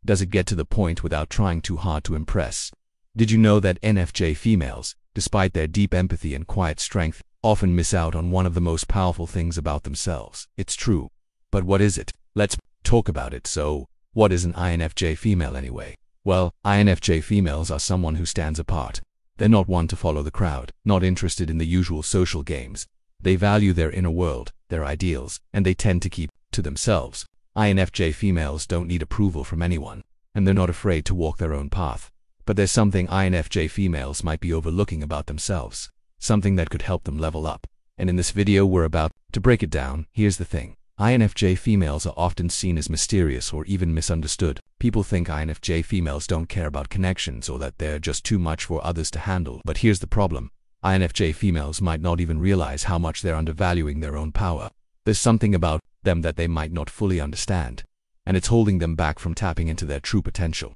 Does it get to the point without trying too hard to impress? Did you know that INFJ females, despite their deep empathy and quiet strength, often miss out on one of the most powerful things about themselves? It's true. But what is it? Let's talk about it. So, what is an INFJ female anyway? Well, INFJ females are someone who stands apart. They're not one to follow the crowd, not interested in the usual social games. They value their inner world, their ideals, and they tend to keep to themselves. INFJ females don't need approval from anyone, and they're not afraid to walk their own path. But there's something INFJ females might be overlooking about themselves, something that could help them level up. And in this video we're about to break it down. Here's the thing. INFJ females are often seen as mysterious or even misunderstood. People think INFJ females don't care about connections or that they're just too much for others to handle. But here's the problem. INFJ females might not even realize how much they're undervaluing their own power. There's something about them that they might not fully understand, and it's holding them back from tapping into their true potential.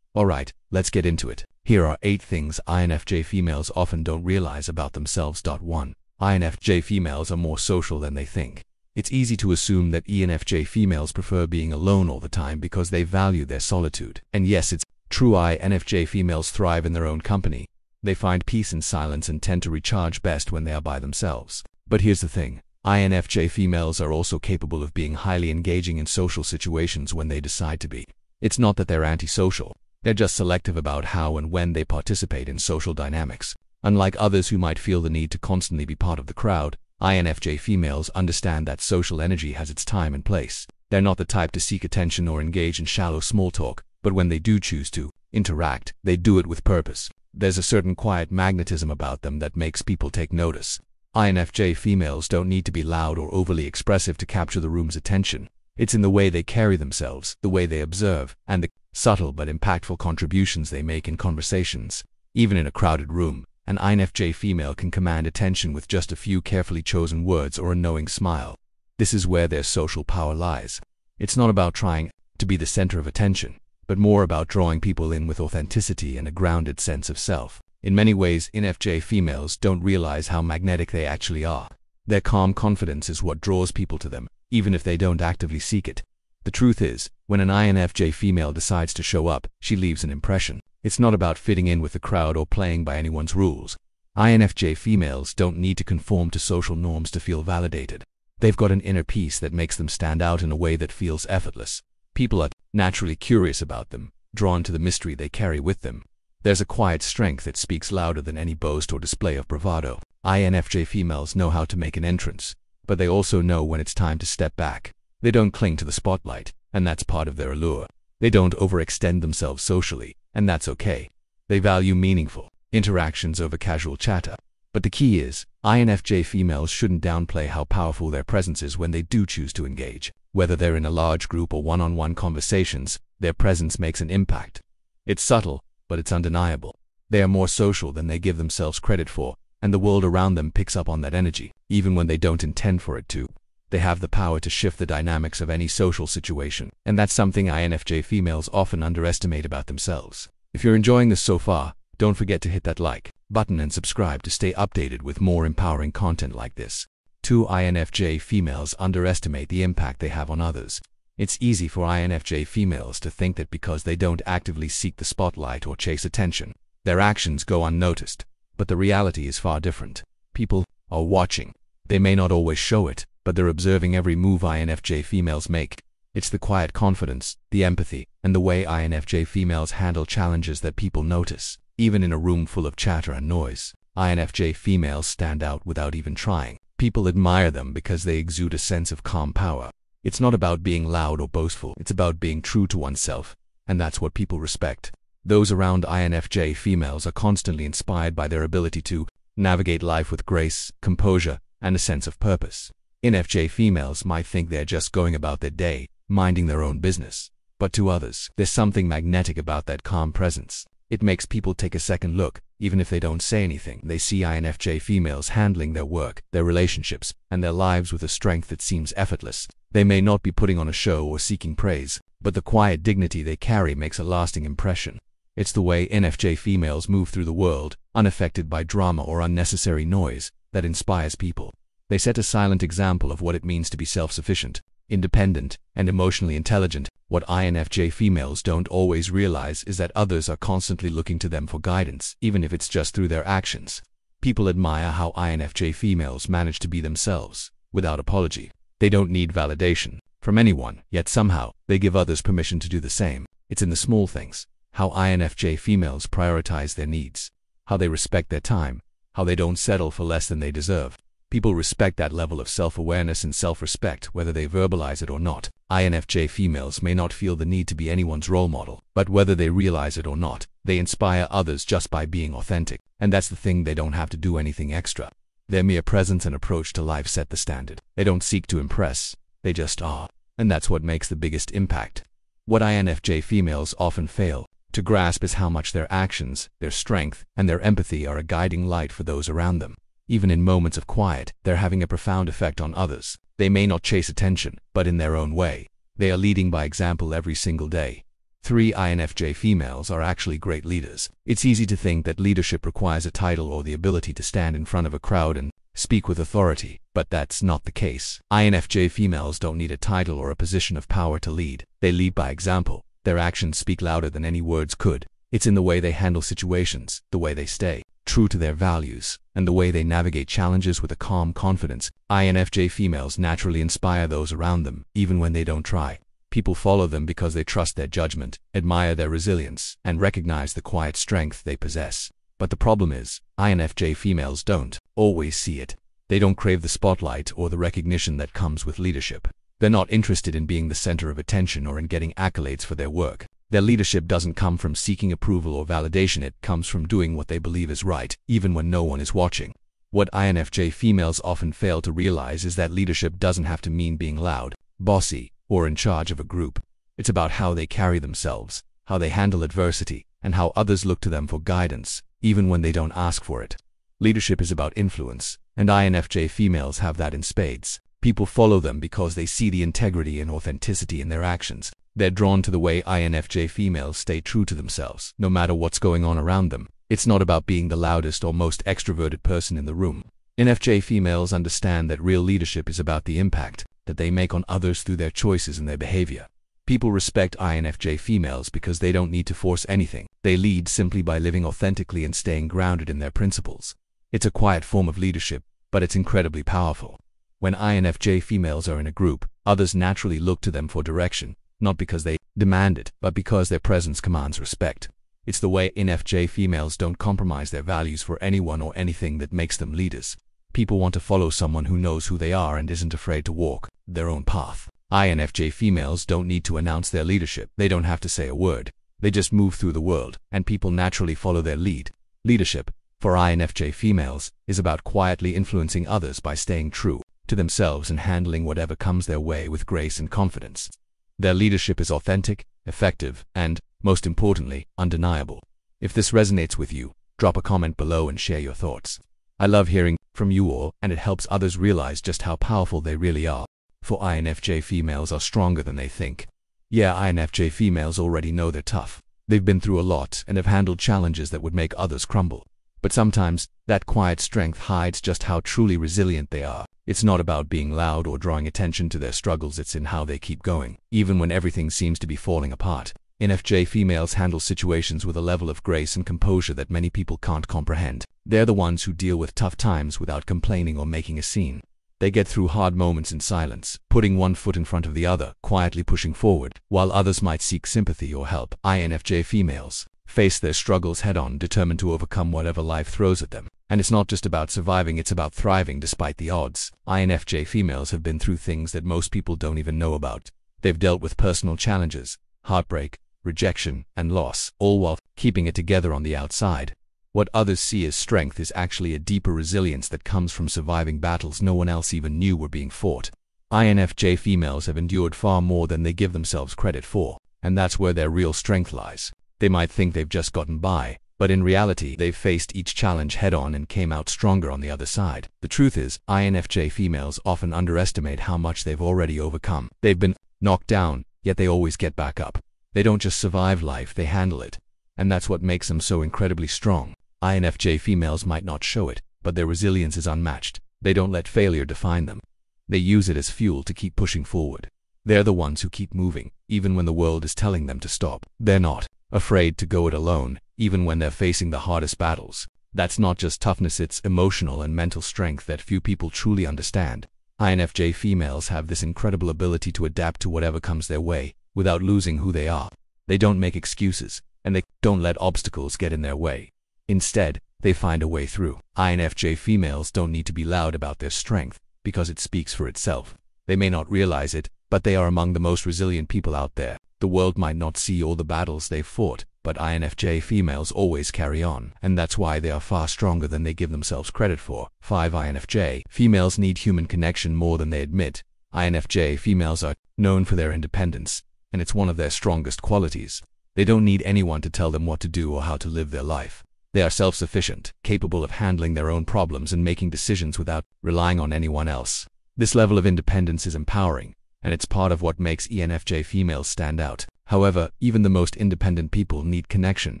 Alright, let's get into it. Here are 8 things INFJ females often don't realize about themselves. 1. INFJ females are more social than they think. It's easy to assume that INFJ females prefer being alone all the time because they value their solitude. And yes, it's true, INFJ females thrive in their own company. They find peace in silence and tend to recharge best when they are by themselves. But here's the thing. INFJ females are also capable of being highly engaging in social situations when they decide to be. It's not that they're antisocial. They're just selective about how and when they participate in social dynamics. Unlike others who might feel the need to constantly be part of the crowd, INFJ females understand that social energy has its time and place. They're not the type to seek attention or engage in shallow small talk, but when they do choose to interact, they do it with purpose. There's a certain quiet magnetism about them that makes people take notice. INFJ females don't need to be loud or overly expressive to capture the room's attention. It's in the way they carry themselves, the way they observe, and the subtle but impactful contributions they make in conversations. Even in a crowded room, an INFJ female can command attention with just a few carefully chosen words or a knowing smile. This is where their social power lies. It's not about trying to be the center of attention, but more about drawing people in with authenticity and a grounded sense of self. In many ways, INFJ females don't realize how magnetic they actually are. Their calm confidence is what draws people to them, even if they don't actively seek it. The truth is, when an INFJ female decides to show up, she leaves an impression. It's not about fitting in with the crowd or playing by anyone's rules. INFJ females don't need to conform to social norms to feel validated. They've got an inner peace that makes them stand out in a way that feels effortless. People are naturally curious about them, drawn to the mystery they carry with them. There's a quiet strength that speaks louder than any boast or display of bravado. INFJ females know how to make an entrance, but they also know when it's time to step back. They don't cling to the spotlight, and that's part of their allure. They don't overextend themselves socially, and that's okay. They value meaningful interactions over casual chatter. But the key is, INFJ females shouldn't downplay how powerful their presence is when they do choose to engage. Whether they're in a large group or one-on-one conversations, their presence makes an impact. It's subtle, but it's undeniable. They are more social than they give themselves credit for, and the world around them picks up on that energy, even when they don't intend for it to. They have the power to shift the dynamics of any social situation, and that's something INFJ females often underestimate about themselves. If you're enjoying this so far, don't forget to hit that like button and subscribe to stay updated with more empowering content like this. 2. INFJ females underestimate the impact they have on others. It's easy for INFJ females to think that because they don't actively seek the spotlight or chase attention, their actions go unnoticed. But the reality is far different. People are watching. They may not always show it, but they're observing every move INFJ females make. It's the quiet confidence, the empathy, and the way INFJ females handle challenges that people notice. Even in a room full of chatter and noise, INFJ females stand out without even trying. People admire them because they exude a sense of calm power. It's not about being loud or boastful, it's about being true to oneself, and that's what people respect. Those around INFJ females are constantly inspired by their ability to navigate life with grace, composure, and a sense of purpose. INFJ females might think they're just going about their day, minding their own business. But to others, there's something magnetic about that calm presence. It makes people take a second look, even if they don't say anything. They see INFJ females handling their work, their relationships, and their lives with a strength that seems effortless. They may not be putting on a show or seeking praise, but the quiet dignity they carry makes a lasting impression. It's the way INFJ females move through the world, unaffected by drama or unnecessary noise, that inspires people. They set a silent example of what it means to be self-sufficient. independent, and emotionally intelligent. What INFJ females don't always realize is that others are constantly looking to them for guidance, even if it's just through their actions. People admire how INFJ females manage to be themselves, without apology. They don't need validation from anyone, yet somehow, they give others permission to do the same. It's in the small things. How INFJ females prioritize their needs. How they respect their time. How they don't settle for less than they deserve. People respect that level of self-awareness and self-respect, whether they verbalize it or not. INFJ females may not feel the need to be anyone's role model, but whether they realize it or not, they inspire others just by being authentic. And that's the thing, they don't have to do anything extra. Their mere presence and approach to life set the standard. They don't seek to impress, they just are. And that's what makes the biggest impact. What INFJ females often fail to grasp is how much their actions, their strength, and their empathy are a guiding light for those around them. Even in moments of quiet, they're having a profound effect on others. They may not chase attention, but in their own way, they are leading by example every single day. 3 INFJ females are actually great leaders. It's easy to think that leadership requires a title or the ability to stand in front of a crowd and speak with authority, but that's not the case. INFJ females don't need a title or a position of power to lead. They lead by example. Their actions speak louder than any words could. It's in the way they handle situations, the way they stay true to their values, and the way they navigate challenges with a calm confidence. INFJ females naturally inspire those around them, even when they don't try. People follow them because they trust their judgment, admire their resilience, and recognize the quiet strength they possess. But the problem is, INFJ females don't always see it. They don't crave the spotlight or the recognition that comes with leadership. They're not interested in being the center of attention or in getting accolades for their work. Their leadership doesn't come from seeking approval or validation, it comes from doing what they believe is right, even when no one is watching. What INFJ females often fail to realize is that leadership doesn't have to mean being loud, bossy, or in charge of a group. It's about how they carry themselves, how they handle adversity, and how others look to them for guidance, even when they don't ask for it. Leadership is about influence, and INFJ females have that in spades. People follow them because they see the integrity and authenticity in their actions. They're drawn to the way INFJ females stay true to themselves, no matter what's going on around them. It's not about being the loudest or most extroverted person in the room. INFJ females understand that real leadership is about the impact that they make on others through their choices and their behavior. People respect INFJ females because they don't need to force anything. They lead simply by living authentically and staying grounded in their principles. It's a quiet form of leadership, but it's incredibly powerful. When INFJ females are in a group, others naturally look to them for direction, not because they demand it, but because their presence commands respect. It's the way INFJ females don't compromise their values for anyone or anything that makes them leaders. People want to follow someone who knows who they are and isn't afraid to walk their own path. INFJ females don't need to announce their leadership. They don't have to say a word. They just move through the world, and people naturally follow their lead. Leadership, for INFJ females, is about quietly influencing others by staying true to themselves and handling whatever comes their way with grace and confidence. Their leadership is authentic, effective, and, most importantly, undeniable. If this resonates with you, drop a comment below and share your thoughts. I love hearing from you all, and it helps others realize just how powerful they really are. For INFJ females are stronger than they think. Yeah, INFJ females already know they're tough. They've been through a lot and have handled challenges that would make others crumble. But sometimes, that quiet strength hides just how truly resilient they are. It's not about being loud or drawing attention to their struggles, it's in how they keep going, even when everything seems to be falling apart. INFJ females handle situations with a level of grace and composure that many people can't comprehend. They're the ones who deal with tough times without complaining or making a scene. They get through hard moments in silence, putting one foot in front of the other, quietly pushing forward, while others might seek sympathy or help. INFJ females face their struggles head-on, determined to overcome whatever life throws at them. And it's not just about surviving, it's about thriving despite the odds. INFJ females have been through things that most people don't even know about. They've dealt with personal challenges, heartbreak, rejection, and loss, all while keeping it together on the outside. What others see as strength is actually a deeper resilience that comes from surviving battles no one else even knew were being fought. INFJ females have endured far more than they give themselves credit for, and that's where their real strength lies. They might think they've just gotten by, but in reality, they've faced each challenge head-on and came out stronger on the other side. The truth is, INFJ females often underestimate how much they've already overcome. They've been knocked down, yet they always get back up. They don't just survive life, they handle it. And that's what makes them so incredibly strong. INFJ females might not show it, but their resilience is unmatched. They don't let failure define them. They use it as fuel to keep pushing forward. They're the ones who keep moving, even when the world is telling them to stop. They're not afraid to go it alone, even when they're facing the hardest battles. That's not just toughness, it's emotional and mental strength that few people truly understand. INFJ females have this incredible ability to adapt to whatever comes their way, without losing who they are. They don't make excuses, and they don't let obstacles get in their way. Instead, they find a way through. INFJ females don't need to be loud about their strength, because it speaks for itself. They may not realize it, but they are among the most resilient people out there. The world might not see all the battles they've fought, but INFJ females always carry on, and that's why they are far stronger than they give themselves credit for. 5. INFJ females need human connection more than they admit. INFJ females are known for their independence, and it's one of their strongest qualities. They don't need anyone to tell them what to do or how to live their life. They are self-sufficient, capable of handling their own problems and making decisions without relying on anyone else. This level of independence is empowering, and it's part of what makes INFJ females stand out. However, even the most independent people need connection,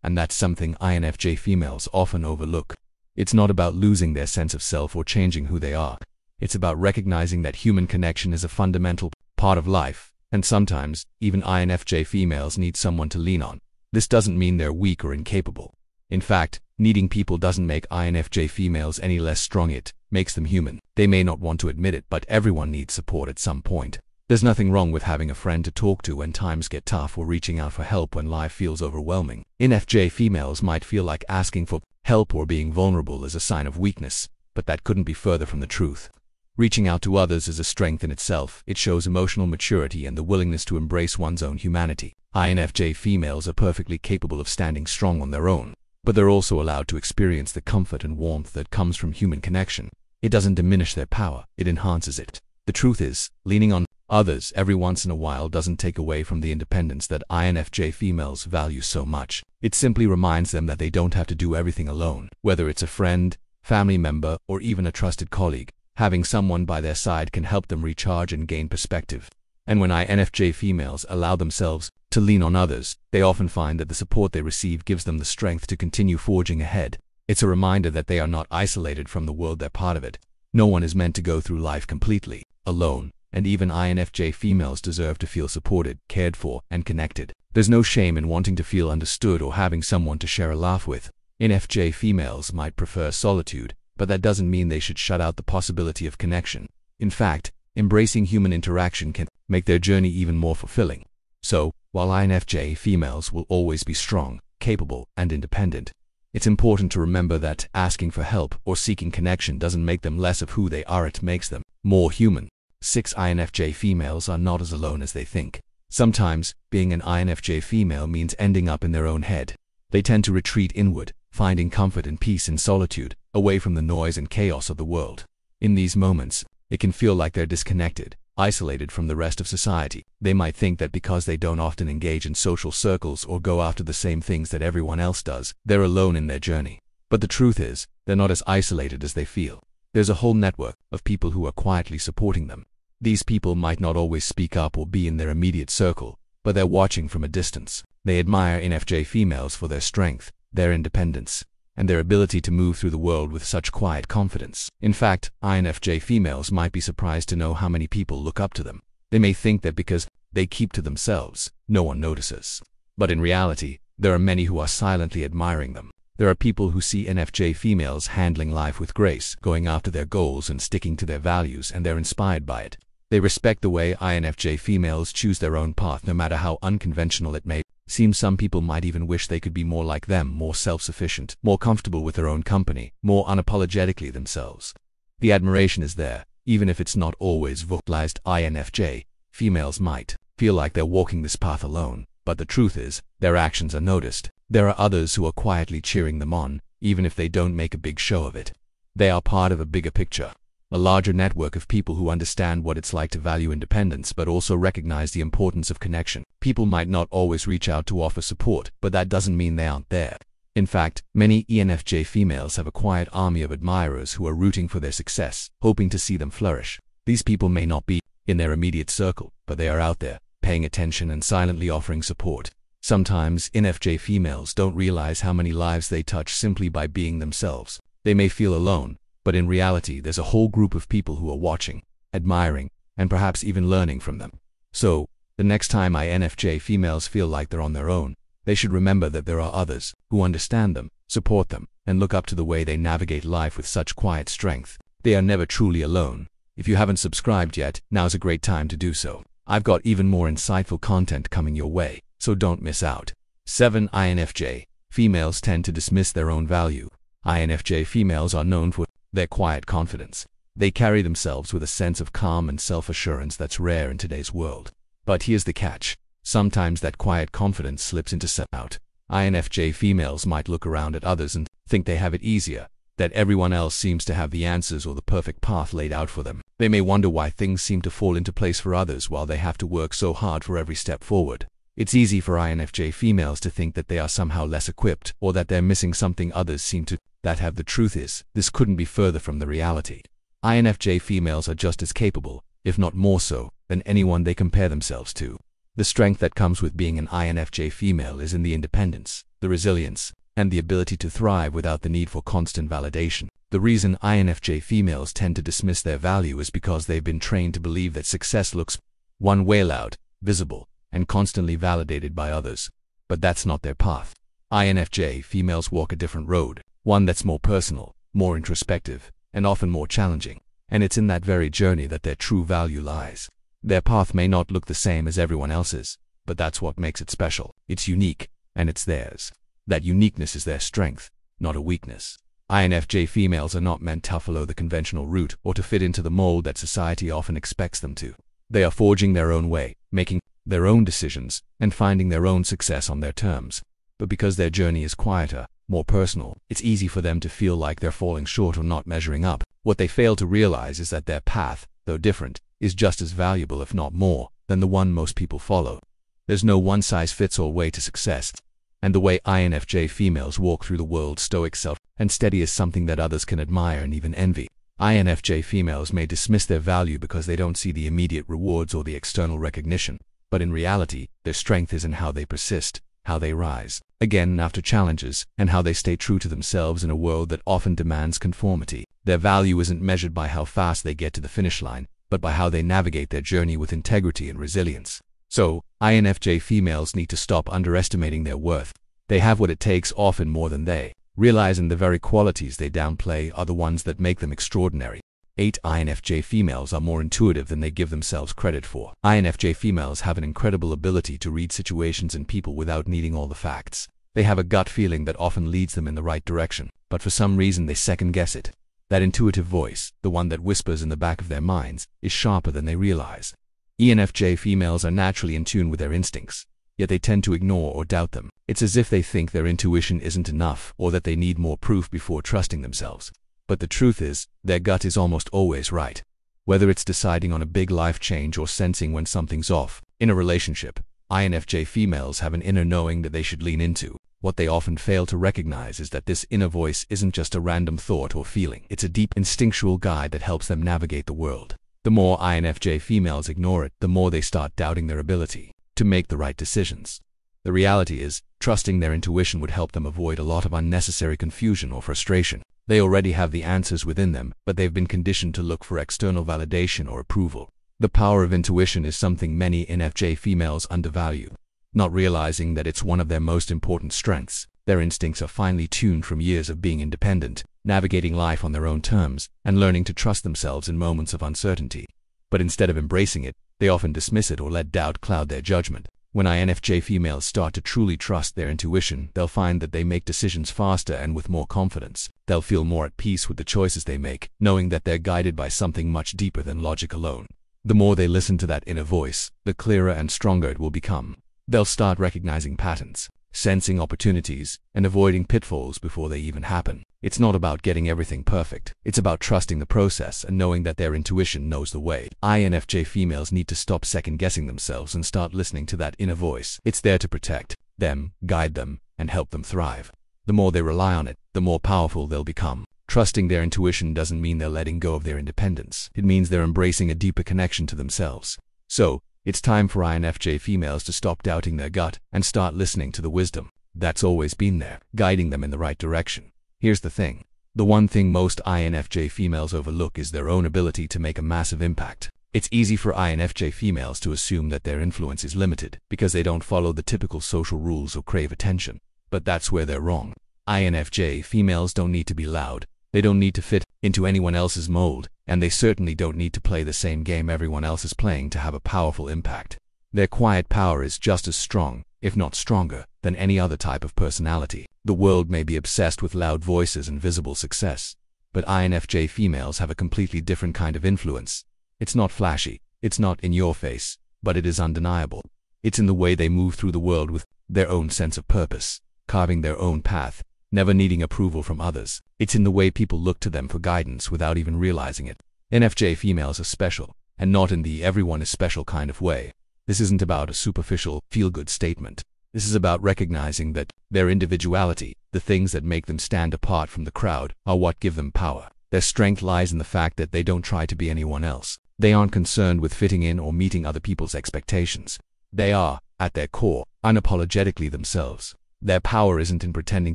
and that's something INFJ females often overlook. It's not about losing their sense of self or changing who they are. It's about recognizing that human connection is a fundamental part of life, and sometimes, even INFJ females need someone to lean on. This doesn't mean they're weak or incapable. In fact, needing people doesn't make INFJ females any less strong, it makes them human. They may not want to admit it, but everyone needs support at some point. There's nothing wrong with having a friend to talk to when times get tough or reaching out for help when life feels overwhelming. INFJ females might feel like asking for help or being vulnerable is a sign of weakness, but that couldn't be further from the truth. Reaching out to others is a strength in itself. It shows emotional maturity and the willingness to embrace one's own humanity. INFJ females are perfectly capable of standing strong on their own, but they're also allowed to experience the comfort and warmth that comes from human connection. It doesn't diminish their power, it enhances it. The truth is, leaning on others every once in a while doesn't take away from the independence that INFJ females value so much. It simply reminds them that they don't have to do everything alone. Whether it's a friend, family member, or even a trusted colleague, having someone by their side can help them recharge and gain perspective. And when INFJ females allow themselves to lean on others, they often find that the support they receive gives them the strength to continue forging ahead. It's a reminder that they are not isolated from the world, they're part of it. No one is meant to go through life completely alone, and even INFJ females deserve to feel supported, cared for, and connected. There's no shame in wanting to feel understood or having someone to share a laugh with. INFJ females might prefer solitude, but that doesn't mean they should shut out the possibility of connection. In fact, embracing human interaction can make their journey even more fulfilling. So, while INFJ females will always be strong, capable, and independent, it's important to remember that asking for help or seeking connection doesn't make them less of who they are, it makes them more human. 6. INFJ females are not as alone as they think. Sometimes, being an INFJ female means ending up in their own head. They tend to retreat inward, finding comfort and peace in solitude, away from the noise and chaos of the world. In these moments, it can feel like they're disconnected, isolated from the rest of society. They might think that because they don't often engage in social circles or go after the same things that everyone else does, they're alone in their journey. But the truth is, they're not as isolated as they feel. There's a whole network of people who are quietly supporting them. These people might not always speak up or be in their immediate circle, but they're watching from a distance. They admire INFJ females for their strength, their independence, and their ability to move through the world with such quiet confidence. In fact, INFJ females might be surprised to know how many people look up to them. They may think that because they keep to themselves, no one notices. But in reality, there are many who are silently admiring them. There are people who see INFJ females handling life with grace, going after their goals and sticking to their values, and they're inspired by it. They respect the way INFJ females choose their own path, no matter how unconventional it may seem. Some people might even wish they could be more like them, more self-sufficient, more comfortable with their own company, more unapologetically themselves. The admiration is there, even if it's not always vocalized. INFJ females might feel like they're walking this path alone, but the truth is, their actions are noticed. There are others who are quietly cheering them on, even if they don't make a big show of it. They are part of a bigger picture, a larger network of people who understand what it's like to value independence but also recognize the importance of connection. People might not always reach out to offer support, but that doesn't mean they aren't there. In fact, many INFJ females have a quiet army of admirers who are rooting for their success, hoping to see them flourish. These people may not be in their immediate circle, but they are out there, paying attention and silently offering support. Sometimes, INFJ females don't realize how many lives they touch simply by being themselves. They may feel alone, but in reality there's a whole group of people who are watching, admiring, and perhaps even learning from them. So, the next time INFJ females feel like they're on their own, they should remember that there are others who understand them, support them, and look up to the way they navigate life with such quiet strength. They are never truly alone. If you haven't subscribed yet, now's a great time to do so. I've got even more insightful content coming your way, so don't miss out. 7. INFJ females tend to dismiss their own value. INFJ females are known for their quiet confidence. They carry themselves with a sense of calm and self-assurance that's rare in today's world. But here's the catch. Sometimes that quiet confidence slips into self-doubt. INFJ females might look around at others and think they have it easier, that everyone else seems to have the answers or the perfect path laid out for them. They may wonder why things seem to fall into place for others while they have to work so hard for every step forward. It's easy for INFJ females to think that they are somehow less equipped or that they're missing something others seem to have. The truth is, this couldn't be further from the reality. INFJ females are just as capable, if not more so, than anyone they compare themselves to. The strength that comes with being an INFJ female is in the independence, the resilience, and the ability to thrive without the need for constant validation. The reason INFJ females tend to dismiss their value is because they've been trained to believe that success looks one way: loud, visible, and constantly validated by others. But that's not their path. INFJ females walk a different road, one that's more personal, more introspective, and often more challenging. And it's in that very journey that their true value lies. Their path may not look the same as everyone else's, but that's what makes it special. It's unique, and it's theirs. That uniqueness is their strength, not a weakness. INFJ females are not meant to follow the conventional route or to fit into the mold that society often expects them to. They are forging their own way, making their own decisions, and finding their own success on their terms. But because their journey is quieter, more personal, it's easy for them to feel like they're falling short or not measuring up. What they fail to realize is that their path, though different, is just as valuable, if not more, than the one most people follow. There's no one-size-fits-all way to success, and the way INFJ females walk through the world, stoic, self, and steady, is something that others can admire and even envy. INFJ females may dismiss their value because they don't see the immediate rewards or the external recognition, but in reality, their strength is in how they persist, how they rise again after challenges, and how they stay true to themselves in a world that often demands conformity. Their value isn't measured by how fast they get to the finish line, but by how they navigate their journey with integrity and resilience. So, INFJ females need to stop underestimating their worth. They have what it takes, often more than they realize, and the very qualities they downplay are the ones that make them extraordinary. 8. INFJ females are more intuitive than they give themselves credit for. INFJ females have an incredible ability to read situations and people without needing all the facts. They have a gut feeling that often leads them in the right direction, but for some reason they second-guess it. That intuitive voice, the one that whispers in the back of their minds, is sharper than they realize. ENFJ females are naturally in tune with their instincts, yet they tend to ignore or doubt them. It's as if they think their intuition isn't enough, or that they need more proof before trusting themselves. But the truth is, their gut is almost always right. Whether it's deciding on a big life change or sensing when something's off in a relationship, INFJ females have an inner knowing that they should lean into. What they often fail to recognize is that this inner voice isn't just a random thought or feeling. It's a deep instinctual guide that helps them navigate the world. The more INFJ females ignore it, the more they start doubting their ability to make the right decisions. The reality is, trusting their intuition would help them avoid a lot of unnecessary confusion or frustration. They already have the answers within them, but they've been conditioned to look for external validation or approval. The power of intuition is something many INFJ females undervalue, not realizing that it's one of their most important strengths. Their instincts are finely tuned from years of being independent, navigating life on their own terms, and learning to trust themselves in moments of uncertainty. But instead of embracing it, they often dismiss it or let doubt cloud their judgment. When INFJ females start to truly trust their intuition, they'll find that they make decisions faster and with more confidence. They'll feel more at peace with the choices they make, knowing that they're guided by something much deeper than logic alone. The more they listen to that inner voice, the clearer and stronger it will become. They'll start recognizing patterns, sensing opportunities, and avoiding pitfalls before they even happen. It's not about getting everything perfect. It's about trusting the process and knowing that their intuition knows the way. INFJ females need to stop second-guessing themselves and start listening to that inner voice. It's there to protect them, guide them, and help them thrive. The more they rely on it, the more powerful they'll become. Trusting their intuition doesn't mean they're letting go of their independence. It means they're embracing a deeper connection to themselves. So, it's time for INFJ females to stop doubting their gut and start listening to the wisdom that's always been there, guiding them in the right direction. Here's the thing. The one thing most INFJ females overlook is their own ability to make a massive impact. It's easy for INFJ females to assume that their influence is limited because they don't follow the typical social rules or crave attention. But that's where they're wrong. INFJ females don't need to be loud, they don't need to fit into anyone else's mold, and they certainly don't need to play the same game everyone else is playing to have a powerful impact. Their quiet power is just as strong, if not stronger, than any other type of personality. The world may be obsessed with loud voices and visible success, but INFJ females have a completely different kind of influence. It's not flashy, it's not in your face, but it is undeniable. It's in the way they move through the world with their own sense of purpose, carving their own path, never needing approval from others. It's in the way people look to them for guidance without even realizing it. INFJ females are special, and not in the everyone is special kind of way. This isn't about a superficial, feel-good statement. This is about recognizing that their individuality, the things that make them stand apart from the crowd, are what give them power. Their strength lies in the fact that they don't try to be anyone else. They aren't concerned with fitting in or meeting other people's expectations. They are, at their core, unapologetically themselves. Their power isn't in pretending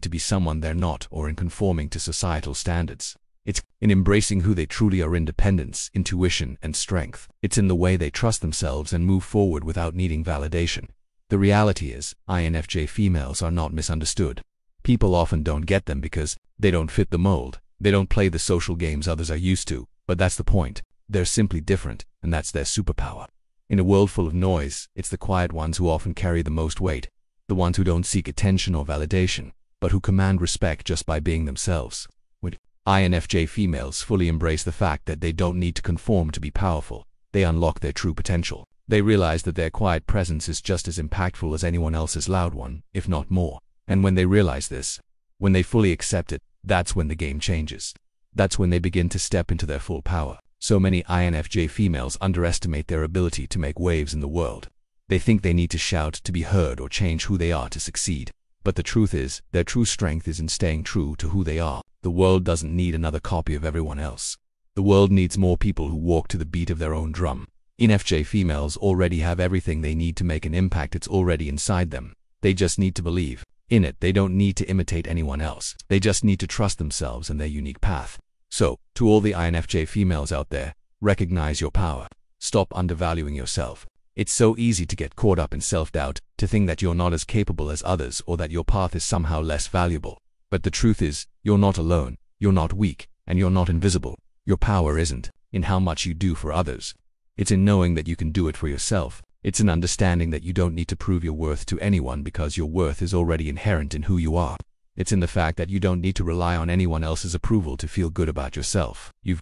to be someone they're not or in conforming to societal standards. It's in embracing who they truly are: independence, intuition, and strength. It's in the way they trust themselves and move forward without needing validation. The reality is, INFJ females are not misunderstood. People often don't get them because they don't fit the mold. They don't play the social games others are used to, but that's the point. They're simply different, and that's their superpower. In a world full of noise, it's the quiet ones who often carry the most weight. The ones who don't seek attention or validation, but who command respect just by being themselves. When INFJ females fully embrace the fact that they don't need to conform to be powerful, they unlock their true potential. They realize that their quiet presence is just as impactful as anyone else's loud one, if not more. And when they realize this, when they fully accept it, that's when the game changes. That's when they begin to step into their full power. So many INFJ females underestimate their ability to make waves in the world. They think they need to shout to be heard or change who they are to succeed. But the truth is, their true strength is in staying true to who they are. The world doesn't need another copy of everyone else. The world needs more people who walk to the beat of their own drum. INFJ females already have everything they need to make an impact. It's already inside them. They just need to believe in it. They don't need to imitate anyone else. They just need to trust themselves and their unique path. So, to all the INFJ females out there, recognize your power. Stop undervaluing yourself. It's so easy to get caught up in self-doubt, to think that you're not as capable as others or that your path is somehow less valuable. But the truth is, you're not alone, you're not weak, and you're not invisible. Your power isn't in how much you do for others. It's in knowing that you can do it for yourself. It's in understanding that you don't need to prove your worth to anyone because your worth is already inherent in who you are. It's in the fact that you don't need to rely on anyone else's approval to feel good about yourself. You've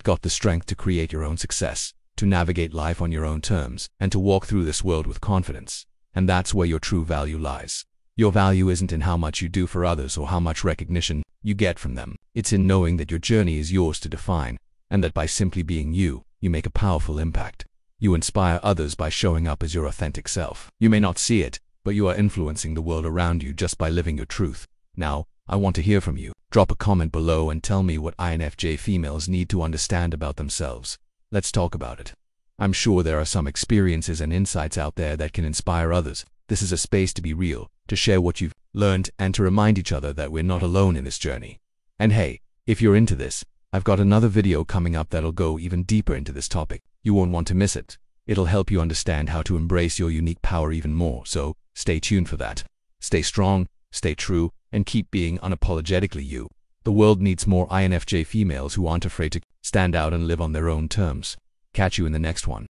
got the strength to create your own success, to navigate life on your own terms, and to walk through this world with confidence. And that's where your true value lies. Your value isn't in how much you do for others or how much recognition you get from them. It's in knowing that your journey is yours to define, and that by simply being you, you make a powerful impact. You inspire others by showing up as your authentic self. You may not see it, but you are influencing the world around you just by living your truth. Now, I want to hear from you. Drop a comment below and tell me what INFJ females need to understand about themselves. Let's talk about it. I'm sure there are some experiences and insights out there that can inspire others. This is a space to be real, to share what you've learned, and to remind each other that we're not alone in this journey. And hey, if you're into this, I've got another video coming up that'll go even deeper into this topic. You won't want to miss it. It'll help you understand how to embrace your unique power even more, so stay tuned for that. Stay strong, stay true, and keep being unapologetically you. The world needs more INFJ females who aren't afraid to stand out and live on their own terms. Catch you in the next one.